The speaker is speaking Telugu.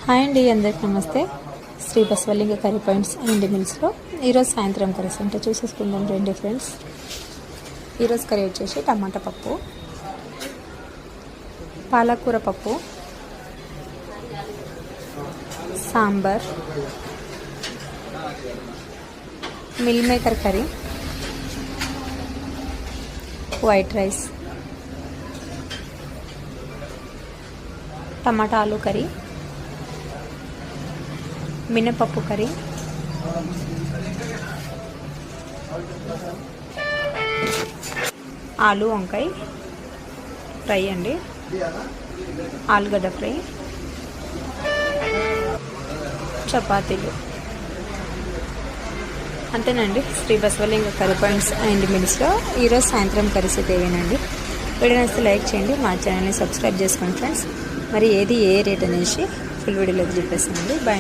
హాయ్ అండి, అందరికి నమస్తే. Shri Basavalinga curry points and మిల్స్లో ఈరోజు సాయంత్రం కర్రీస్ అంటే చూసేసుకుందాం రండి ఫ్రెండ్స్. ఈరోజు కర్రీ వచ్చేసి టమాటా పప్పు, పాలకూర పప్పు, sambar, meal maker curry, white rice, టమాటా ఆలు కర్రీ, మినపప్పు కర్రీ, ఆలు వంకాయ ఫ్రై అండి, ఆలుగడ్డ ఫ్రై, చపాతీలు. అంతేనండి. Shri Basavalinga curry points and మిల్స్లో ఈరోజు సాయంత్రం కర్రీస్ ఇవేనండి. వీడియో నచ్చితే లైక్ చేయండి, మా ఛానల్ని సబ్స్క్రైబ్ చేసుకోండి ఫ్రెండ్స్. మరి ఏది ఏ రేట్ అనేసి ఫుల్ వీడియోలో చెప్పేసానండి. బాయ్.